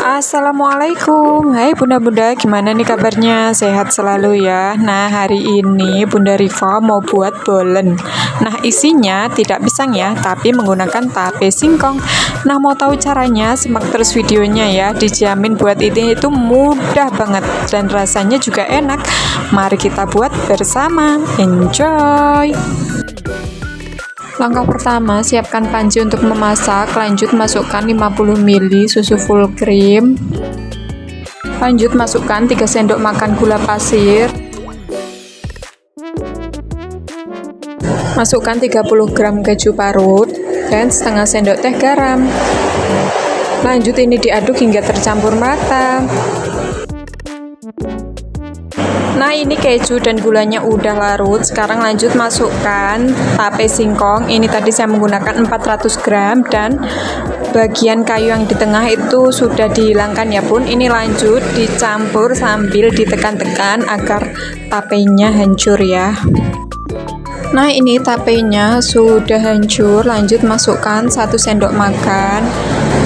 Assalamualaikum, hai bunda-bunda, gimana nih kabarnya? Sehat selalu ya. Nah, hari ini Bunda Rifa mau buat bolen. Nah, isinya tidak pisang ya, tapi menggunakan tape singkong. Nah, mau tahu caranya? Simak terus videonya ya. Dijamin buat ini itu mudah banget dan rasanya juga enak. Mari kita buat bersama. Enjoy! Langkah pertama, siapkan panci untuk memasak. Lanjut masukkan 50 ml susu full cream. Lanjut masukkan 3 sendok makan gula pasir. Masukkan 30 gram keju parut dan setengah sendok teh garam. Lanjut ini diaduk hingga tercampur merata. Nah, ini keju dan gulanya udah larut. Sekarang lanjut masukkan tape singkong. Ini tadi saya menggunakan 400 gram dan bagian kayu yang di tengah itu sudah dihilangkan ya bun. Ini lanjut dicampur sambil ditekan-tekan agar tapenya hancur ya. Nah, ini tapenya sudah hancur. Lanjut masukkan 1 sendok makan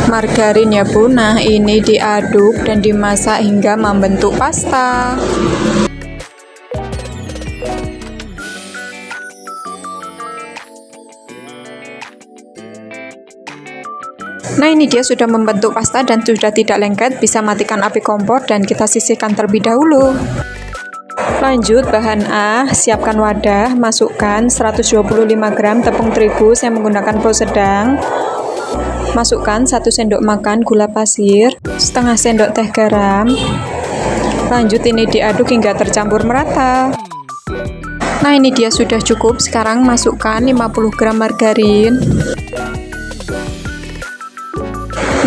margarin ya bun. Nah, ini diaduk dan dimasak hingga membentuk pasta. Nah, ini dia sudah membentuk pasta dan sudah tidak lengket. Bisa matikan api kompor dan kita sisihkan terlebih dahulu. Lanjut bahan A, siapkan wadah, masukkan 125 gram tepung terigu. Saya menggunakan pro sedang. Masukkan 1 sendok makan gula pasir, setengah sendok teh garam. Lanjut ini diaduk hingga tercampur merata. Nah, ini dia sudah cukup. Sekarang masukkan 50 gram margarin.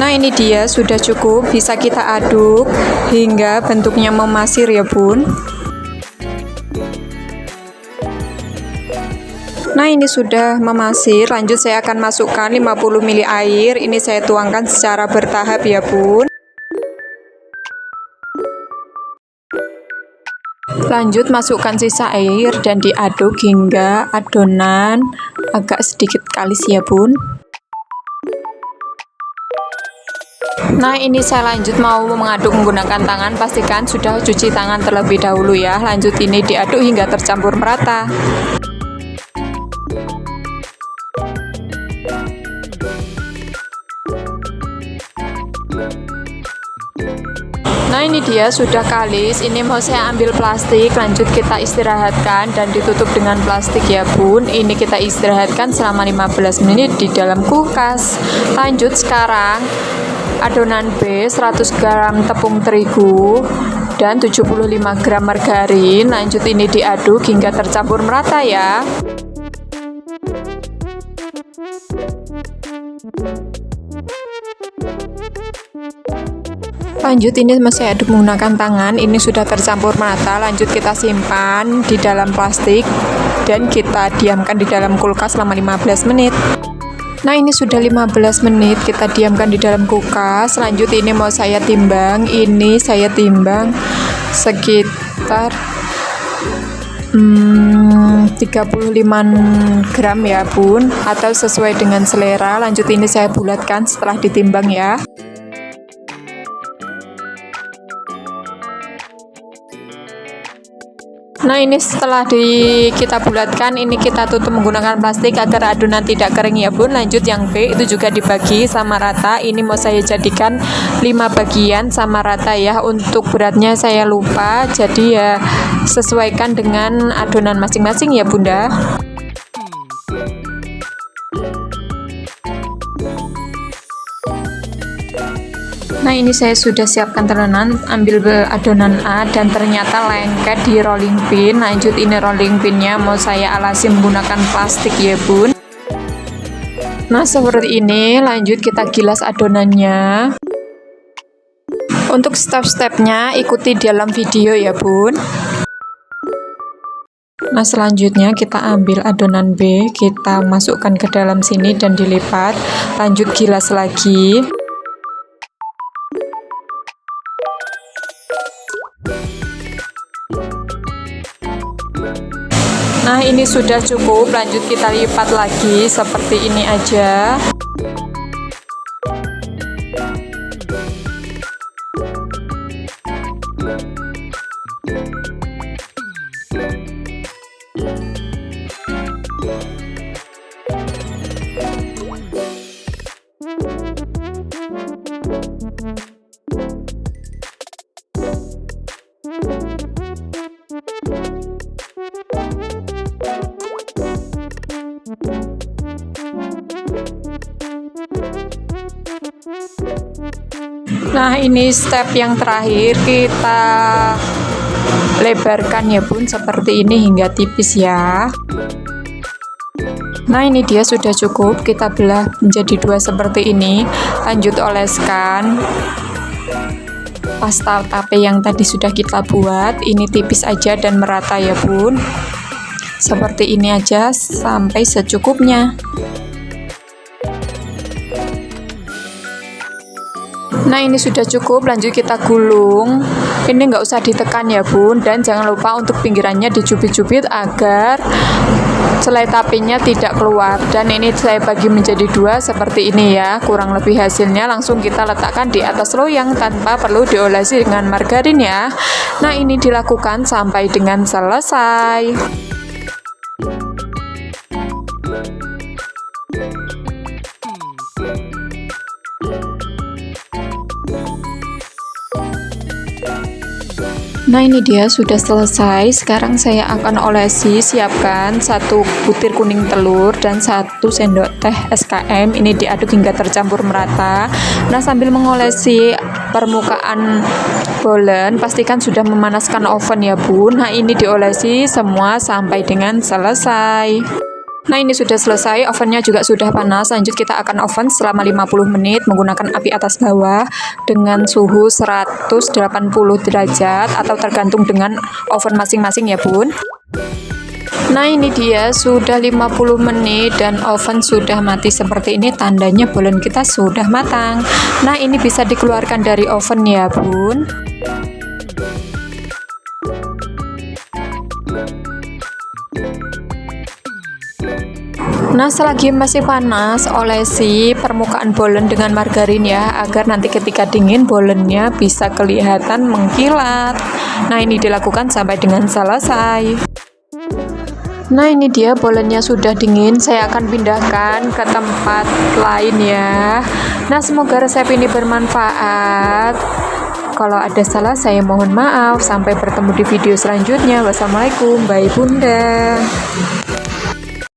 Nah, ini dia sudah cukup. Bisa kita aduk hingga bentuknya memasir ya bun. Nah, ini sudah memasir. Lanjut saya akan masukkan 50 ml air. Ini saya tuangkan secara bertahap ya bun. Lanjut masukkan sisa air dan diaduk hingga adonan agak sedikit kalis ya bun. Nah, ini saya lanjut mau mengaduk menggunakan tangan. Pastikan sudah cuci tangan terlebih dahulu ya. Lanjut ini diaduk hingga tercampur merata. Nah, ini dia sudah kalis. Ini mau saya ambil plastik. Lanjut kita istirahatkan dan ditutup dengan plastik ya bun. Ini kita istirahatkan selama 15 menit di dalam kulkas. Lanjut sekarang adonan B, 100 gram tepung terigu dan 75 gram margarin. Lanjut ini diaduk hingga tercampur merata ya. Lanjut ini masih aduk menggunakan tangan. Ini sudah tercampur merata. Lanjut kita simpan di dalam plastik dan kita diamkan di dalam kulkas selama 15 menit. Nah, ini sudah 15 menit kita diamkan di dalam kulkas. Lanjut ini mau saya timbang. Ini saya timbang sekitar 35 gram ya bun, atau sesuai dengan selera. Lanjut ini saya bulatkan setelah ditimbang ya. Nah, ini setelah kita bulatkan, ini kita tutup menggunakan plastik agar adonan tidak kering ya bun. Lanjut yang B itu juga dibagi sama rata. Ini mau saya jadikan 5 bagian sama rata ya. Untuk beratnya saya lupa, jadi ya sesuaikan dengan adonan masing-masing ya bunda. Nah, ini saya sudah siapkan telanan. Ambil adonan A dan ternyata lengket di rolling pin. Lanjut ini rolling pinnya mau saya alasi menggunakan plastik ya bun. Nah, seperti ini. Lanjut kita gilas adonannya. Untuk step-stepnya ikuti dalam video ya bun. Nah, selanjutnya kita ambil adonan B, kita masukkan ke dalam sini dan dilipat. Lanjut gilas lagi. Nah, ini sudah cukup. Lanjut kita lipat lagi seperti ini aja. Nah, ini step yang terakhir, kita lebarkan ya bun seperti ini hingga tipis ya. Nah, ini dia sudah cukup, kita belah menjadi dua seperti ini. Lanjut oleskan pasta tape yang tadi sudah kita buat. Ini tipis aja dan merata ya bun, seperti ini aja sampai secukupnya. Nah, ini sudah cukup, lanjut kita gulung. Ini nggak usah ditekan ya bun, dan jangan lupa untuk pinggirannya dicubit-cubit agar selai tapenya tidak keluar. Dan ini saya bagi menjadi dua seperti ini ya, kurang lebih hasilnya. Langsung kita letakkan di atas loyang tanpa perlu diolesi dengan margarin ya. Nah, ini dilakukan sampai dengan selesai. Nah, ini dia sudah selesai. Sekarang saya akan olesi. Siapkan 1 butir kuning telur dan 1 sendok teh SKM. Ini diaduk hingga tercampur merata. Nah, sambil mengolesi permukaan bolen, pastikan sudah memanaskan oven ya bun. Nah, ini diolesi semua sampai dengan selesai. Nah, ini sudah selesai, ovennya juga sudah panas. Lanjut kita akan oven selama 50 menit menggunakan api atas bawah dengan suhu 180 derajat atau tergantung dengan oven masing-masing ya bun. Nah, ini dia sudah 50 menit dan oven sudah mati seperti ini, tandanya bolen kita sudah matang. Nah, ini bisa dikeluarkan dari oven ya bun. Nah, selagi masih panas, olesi permukaan bolen dengan margarin ya, agar nanti ketika dingin bolennya bisa kelihatan mengkilat. Nah, ini dilakukan sampai dengan selesai. Nah, ini dia bolennya sudah dingin, saya akan pindahkan ke tempat lain ya. Nah, semoga resep ini bermanfaat. Kalau ada salah saya mohon maaf. Sampai bertemu di video selanjutnya. Wassalamualaikum, bye bunda.